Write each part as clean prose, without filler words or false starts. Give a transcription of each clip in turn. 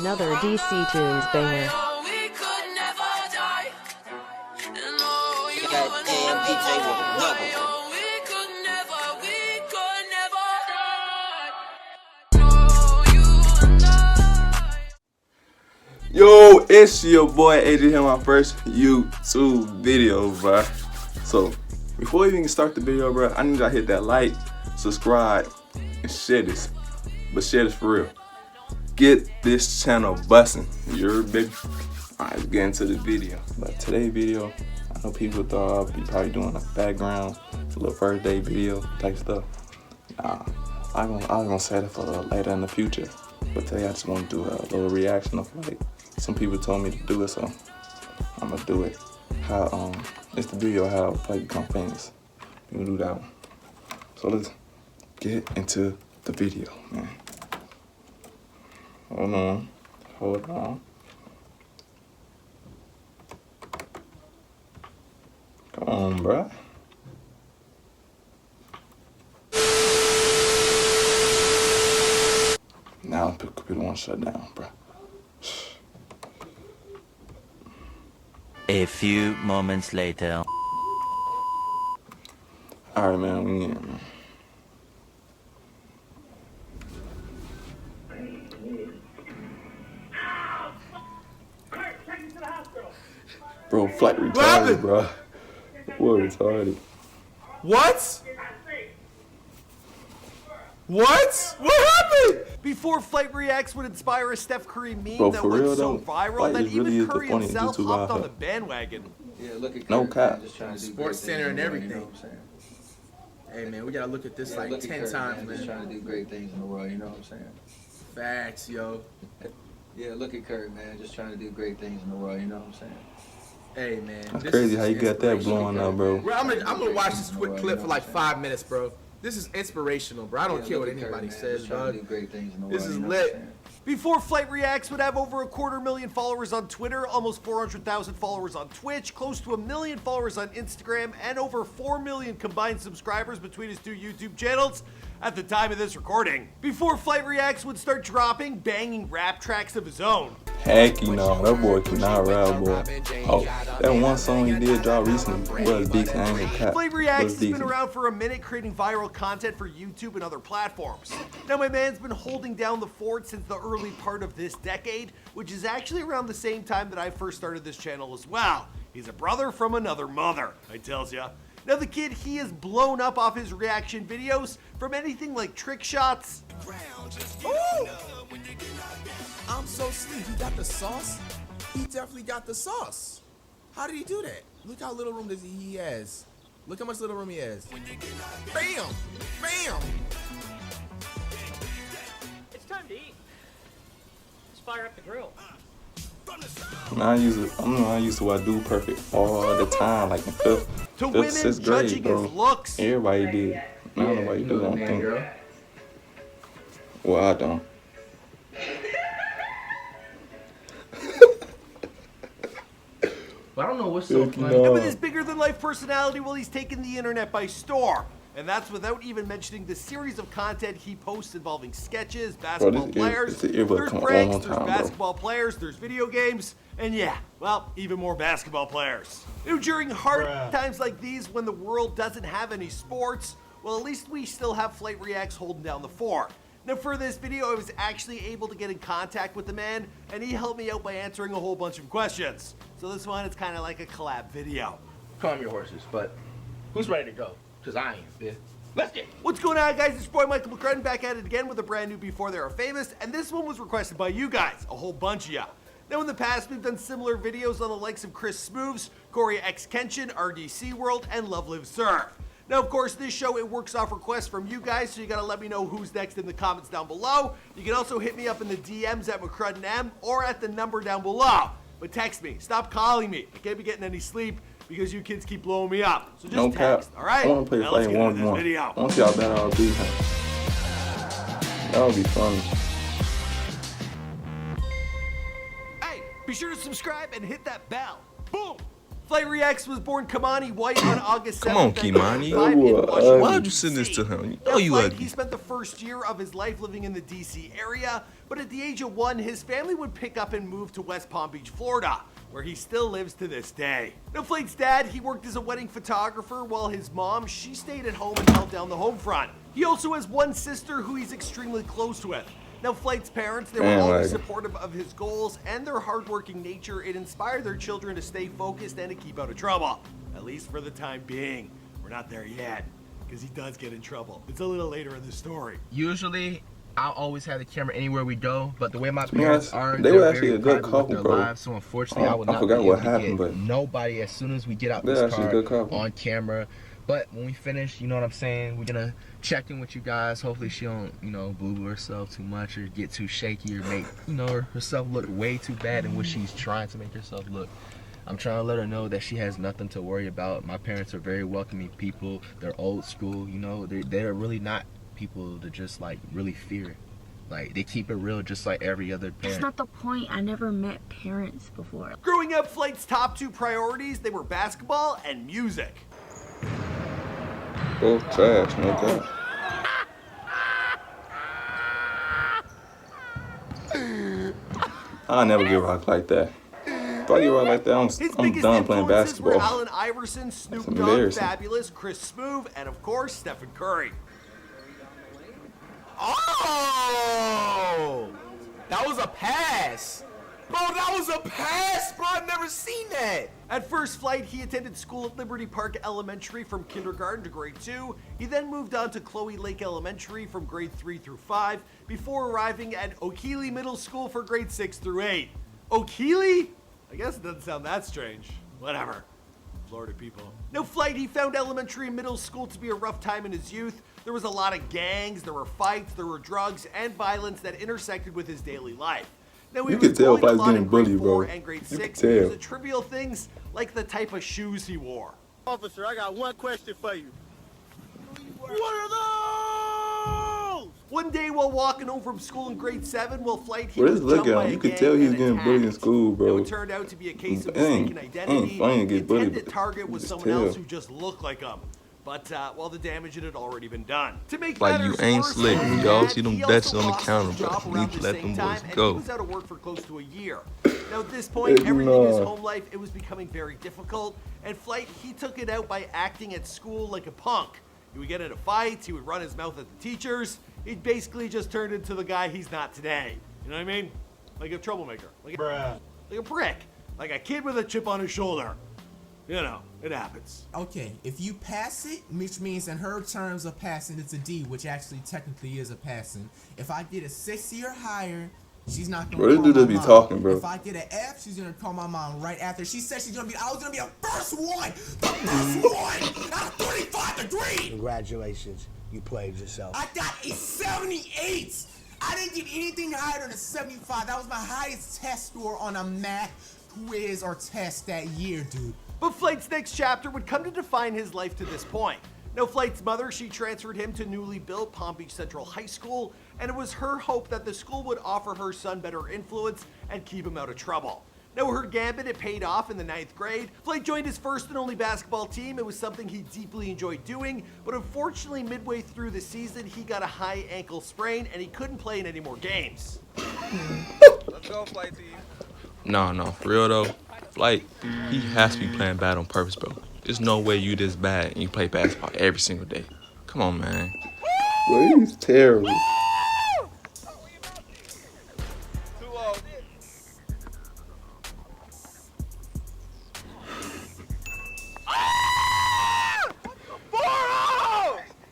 Another DC Tunes banger. Goddamn DJ with another one. Yo, it's your boy AJ here, my first YouTube video, bro. So, before we even start the video, bro, I need y'all to hit that like, subscribe, and share this. But share this for real. Get this channel busting. You're big. Alright, let's get into the video. But today's video, I know people thought I'd be probably doing a background, a little first day video type stuff. Nah, I was gonna say that for later in the future. But today I just want to do a little reaction of like some people told me to do it, so I'm gonna do it. How it's the video how Flight become famous. We gonna do that one. So let's get into the video, man. Hold on. Come on, bruh. Now the computer won't shut down, bruh. A few moments later. Alright, man, we in, man. Bro, flight retarded, bro. What retarded? What? What? What happened? Before Flight Reacts would inspire a Steph Curry meme Bro, that for went real, so though, viral Flight that is really even the Curry funniest himself YouTuber hopped out on the here. bandwagon. Yeah, look at No Kurt, cap. man, just trying to do Sports great Center things and in the world, everything. You know what I'm saying? Hey man, we gotta look at this Yeah, like look at 10 Kurt, times, Just man. trying to do great things in the world. You know what I'm saying? Facts, yo. Yeah, look at Kurt, man. Just trying to do great things in the world. You know what I'm saying? Hey man, That's this crazy is how you got that inspirational. blowing up, bro. Bro, I'm gonna watch this quick clip for like 5 minutes, bro. This is inspirational, bro. I don't care what look at Kurt, anybody man, says, just trying to dog. do great things in the This world, is you know what I'm lit. saying? Before Flight Reacts would have over 250,000 followers on Twitter, almost 400,000 followers on Twitch, close to 1 million followers on Instagram, and over 4 million combined subscribers between his two YouTube channels at the time of this recording. Before Flight Reacts would start dropping banging rap tracks of his own. Heck, you know, that boy cannot rap, boy. Oh, that one song he did drop recently was Dixon. I ain't gonna cap. Flight Reacts Was has been Dixon. around for a minute creating viral content for YouTube and other platforms. Now my man's been holding down the fort since the early part of this decade, which is actually around the same time that I first started this channel as well. He's a brother from another mother, I tells ya. Now the kid, he has blown up off his reaction videos from anything like trick shots. Ooh. I'm so sleep. He got the sauce. He definitely got the sauce. How did he do that? Look how little room does he has. Look how much little room he has. Bam! Bam! It's time to eat. Let's fire up the grill. I used to what do perfect all the time, like in fifth, To women sixth judging grade, bro. his looks. Everybody did. I don't know why you do. I don't think. Well, I don't. But I don't know what's so funny. And with his bigger than life personality, well, he's taken the internet by storm. And that's without even mentioning the series of content he posts involving sketches, basketball players, there's pranks, there's basketball players, there's video games, and yeah, well, even more basketball players. You know, during hard times like these, when the world doesn't have any sports, well, at least we still have Flight Reacts holding down the fort. Now for this video, I was actually able to get in contact with the man, and he helped me out by answering a whole bunch of questions. So this one is kind of like a collab video. Calm your horses, but who's ready to go? Because I am, bitch. Let's get it. What's going on, guys? It's your boy Michael McCrudden back at it again with a brand new Before They Are Famous, and this one was requested by you guys, a whole bunch of ya. Now in the past, we've done similar videos on the likes of Chris Smooves, Corey X Kenshin, RDC World, and Love Live Surf. Now, of course, this show, it works off requests from you guys, so you gotta let me know who's next in the comments down below. You can also hit me up in the DMs at McCruddenM or at the number down below. But text me, stop calling me. I can't be getting any sleep because you kids keep blowing me up. So just No text, cap. alright? I want to play Now let's Flight get into this 1-1. video. I want to see how bad I'll beat him. That would be funny. Hey, be sure to subscribe and hit that bell. Boom! Flight Reacts was born Kamani White on August 7th. Come on, Kimani. Why would you send this to him? You know Now, you Flight, ugly. he spent the first year of his life living in the DC area. But at the age of 1, his family would pick up and move to West Palm Beach, Florida, where he still lives to this day. Now, Flight's dad, he worked as a wedding photographer, while his mom, she stayed at home and held down the home front. He also has one sister who he's extremely close with. Now, Flight's parents, they were always supportive of his goals, and their hardworking nature, it inspired their children to stay focused and to keep out of trouble. At least for the time being. We're not there yet, because he does get in trouble. It's a little later in the story. Usually, I'll always have the camera anywhere we go, but the way my parents are, they were they're actually very a good private couple, with their bro. lives, so unfortunately, I will not forgot be what able to happened, get but nobody as soon as we get out they're this actually a good car couple. on camera. But when we finish, you know what I'm saying, we're gonna check in with you guys. Hopefully she don't, you know, boo-boo herself too much or get too shaky or make, you know, herself look way too bad than what she's trying to make herself look. I'm trying to let her know that she has nothing to worry about. My parents are very welcoming people. They're old school, you know. They're really not people to just like really fear. Like, they keep it real just like every other parent. That's not the point. I never met parents before. Growing up, Flight's top 2 priorities, they were basketball and music. Both trash, no doubt. I never get rocked like that. If I get rocked like that, I'm done playing basketball. Were Allen Iverson, Snoop Dogg, embarrassing. Fabulous, Chris Smoove, and of course, Stephen Curry. Oh! That was a pass! Bro, that was a pass, bro! I've never seen that! At first, Flight, he attended school at Liberty Park Elementary from kindergarten to grade 2. He then moved on to Chloe Lake Elementary from grade 3 through 5, before arriving at Okeely Middle School for grade 6 through 8. Okeely? I guess it doesn't sound that strange. Whatever. Florida people. Now, Flight, he found elementary and middle school to be a rough time in his youth. There was a lot of gangs, there were fights, there were drugs, and violence that intersected with his daily life. Now, You could tell if I was getting bullied, bro. And grade You 6, could it was tell. the trivial things like the type of shoes he wore. Officer, I got one question for you. What are those? One day while walking home from school in grade 7, Flight, he Bro, was just look jumped at by him. a You could gang tell he was and getting bullied in attacked. school, bro. Now, it turned out to be a case of It ain't- mistaken ain't identity. funny to The get bullied, intended but target was just someone tell. else who just looked like him. But the damage had already been done. To make Like, matters you ain't worse, slick. his When y'all dad, see them he bets also on the lost counter, his bro, job you around need to the let same them time, boys and go. he was out of work for close to a year. Now, at this point, everything in his home life, it was becoming very difficult, and Flight, he took it out by acting at school like a punk. He would get into fights, he would run his mouth at the teachers. He basically just turned into the guy he's not today. You know what I mean? Like a troublemaker. Like a prick. Like a kid with a chip on his shoulder. You know, it happens. Okay, if you pass it, which means in her terms of passing, it's a D, which actually technically is a passing. If I get a 60 or higher, she's not gonna Bro, this call dude my just be mom. talking, bro. If I get an F, she's gonna call my mom right after. She said I was gonna be the first one! The first one! Out of 35 degrees! Congratulations, you played yourself. I got a 78! I didn't get anything higher than a 75. That was my highest test score on a math quiz or test that year, dude. But Flight's next chapter would come to define his life to this point. Now, Flight's mother, she transferred him to newly built Palm Beach Central High School, and it was her hope that the school would offer her son better influence and keep him out of trouble. Now, her gambit, it paid off in the 9th grade. Flight joined his first and only basketball team. It was something he deeply enjoyed doing, but unfortunately, midway through the season, he got a high ankle sprain, and he couldn't play in any more games. Let's go, Flight team. No, for real though. Flight, he has to be playing bad on purpose, bro. There's no way you this bad and you play basketball every single day. Come on, man. Bro, he's terrible. Too low.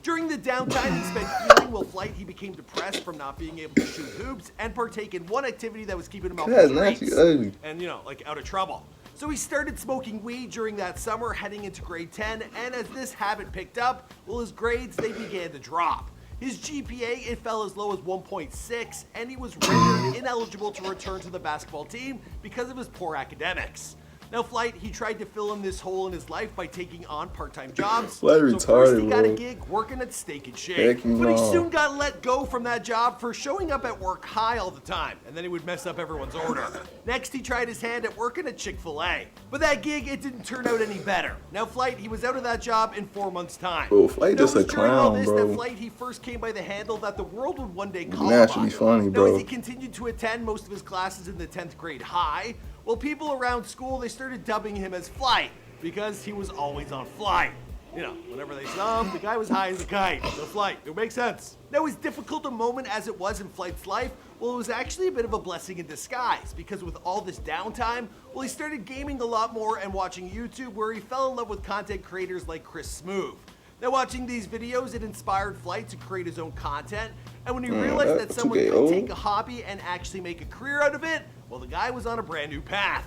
During the downtime he spent healing while Flight, he became depressed from not being able to shoot hoops and partake in one activity that was keeping him off That's the nasty, streets ugly. and, you know, like out of trouble. So he started smoking weed during that summer, heading into grade 10, and as this habit picked up, well, his grades, they began to drop. His GPA, it fell as low as 1.6, and he was rendered ineligible to return to the basketball team because of his poor academics. Now Flight, he tried to fill in this hole in his life by taking on part-time jobs. Flight so retarded, first he got bro. a gig working at Steak and Shake. Heck But he no. soon got let go from that job for showing up at work high all the time, and then he would mess up everyone's order. Next, he tried his hand at working at Chick-fil-A. But that gig, it didn't turn out any better. Now Flight, he was out of that job in 4 months' time. Bro, Flight just a During all clown, this, bro. that Flight, he first came by the handle that the world would one day call Naturally him. funny, Now, bro. as he continued to attend most of his classes in the 10th grade high, well, people around school, they started dubbing him as Flight because he was always on flight. You know, whenever they saw him, the guy was high as a kite. So Flight, it makes sense. Now, as difficult a moment as it was in Flight's life, well, it was actually a bit of a blessing in disguise because with all this downtime, well, he started gaming a lot more and watching YouTube, where he fell in love with content creators like Chris Smooth. Now, watching these videos, it inspired Flight to create his own content, and when he realized that someone could take a hobby and actually make a career out of it, well, the guy was on a brand new path.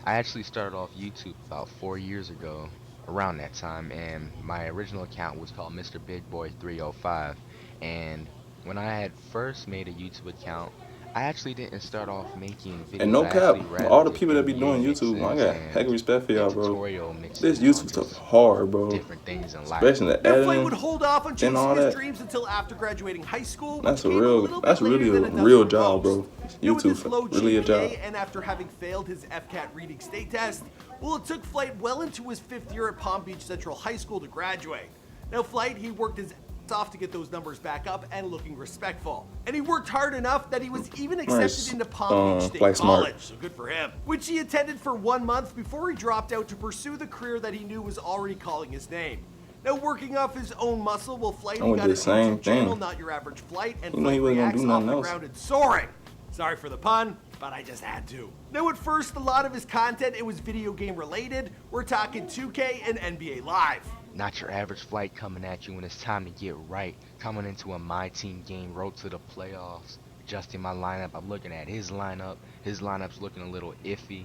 I actually started off YouTube about 4 years ago, around that time, and my original account was called Mr. Big Boy 305. And when I had first made a YouTube account, I actually didn't start off making videos. And no cap, all the people that be doing YouTube, I got heck of respect for y'all, bro. This YouTube stuff is hard, bro. Different things in life. Especially the Now, Flight editing would hold off on chasing all his that. dreams until after graduating high school. That's which a came real, little bit that's later really than a it does real for job, bro. most. Now, with his low YouTube, really a job. GPA and after having failed his FCAT reading state test, well, it took Flight well into his 5th year at Palm Beach Central High School to graduate. Now, Flight, he worked his off to get those numbers back up and looking respectful. And he worked hard enough that he was even accepted into Palm Beach State College, so good for him, which he attended for 1 month before he dropped out to pursue the career that he knew was already calling his name. Now, working off his own muscle, well, Flight, he got his YouTube channel, Not Your Average Flight, and Flight Reacts off the ground and soaring. Sorry for the pun, but I just had to. Now, at first, a lot of his content, it was video game related. We're talking 2K and NBA Live. Not your average Flight coming at you when it's time to get right. Coming into a My Team game, road to the playoffs. Adjusting my lineup, I'm looking at his lineup. His lineup's looking a little iffy,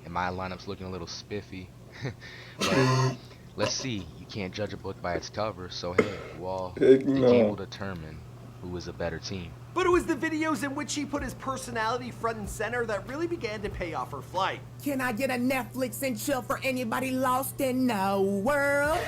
and my lineup's looking a little spiffy. But let's see, you can't judge a book by its cover, so hey, well, the game will determine who is a better team. But it was the videos in which he put his personality front and center that really began to pay off for Flight. Can I get a Netflix and chill for anybody lost in the world?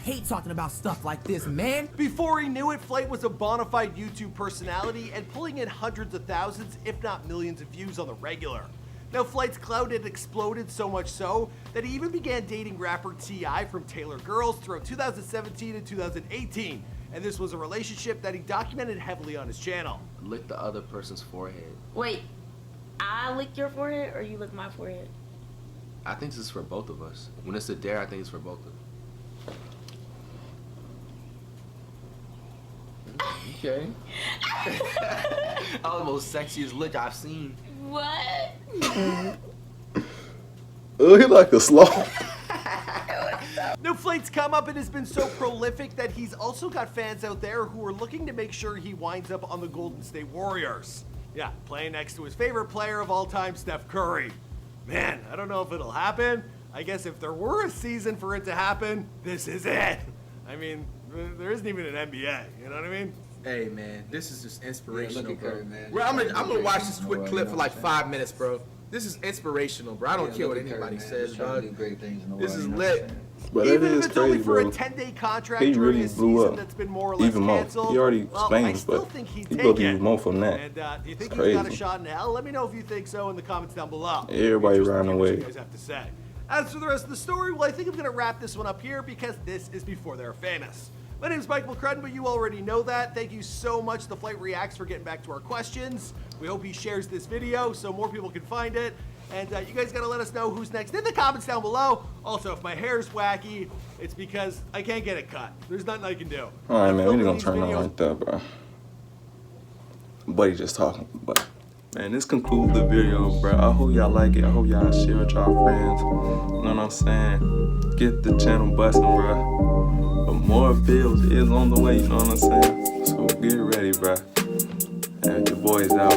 Hate talking about stuff like this, man. Before he knew it, Flight was a bona fide YouTube personality and pulling in hundreds of thousands, if not millions of views on the regular. Now, Flight's clout had exploded so much so that he even began dating rapper T.I. from Taylor Girls throughout 2017 and 2018. And this was a relationship that he documented heavily on his channel. Lick the other person's forehead. Wait, I lick your forehead or you lick my forehead? I think this is for both of us. When it's a dare, I think it's for both of us. Okay. Oh, the most sexiest lick I've seen. What? Oh, he like a sloth. Now, Flight's come up and has been so prolific that he's also got fans out there who are looking to make sure he winds up on the Golden State Warriors. Yeah, playing next to his favorite player of all time, Steph Curry. Man, I don't know if it'll happen. I guess if there were a season for it to happen, this is it. I mean, there isn't even an NBA, you know what I mean? Hey man, this is just inspirational, look at bro. Curry, man. Bro, I'm gonna watch this quick clip for like You know 5 minutes, bro. This is inspirational, bro. I don't care what anybody says, bro. This is lit. But Even that if is it's only crazy, for bro. a 10-day contract He during really a blew season up that's been more or less even more. canceled, He already well, I explained, still but think he'd he take go to it. use more from that. And do you think It's he's got a crazy. shot in hell? Let me know if you think so in the comments down below. Everybody Interested to ran hear what away. you guys have to say. As for the rest of the story, well, I think I'm going to wrap this one up here because this is before they're famous. My name is Mike McCrudden, but you already know that. Thank you so much to Flight Reacts for getting back to our questions. We hope he shares this video so more people can find it. And you guys got to let us know who's next in the comments down below. Also, if my hair's wacky, it's because I can't get it cut. There's nothing I can do. All right, man, we Filming gonna these turn on videos- like that, bro. Buddy just talking, but man, this concludes the video, bro. I hope y'all like it. I hope y'all share with y'all friends. You know what I'm saying? Get the channel busting, bro. But more videos is on the way. You know what I'm saying? So get ready, bro. And your boy's out.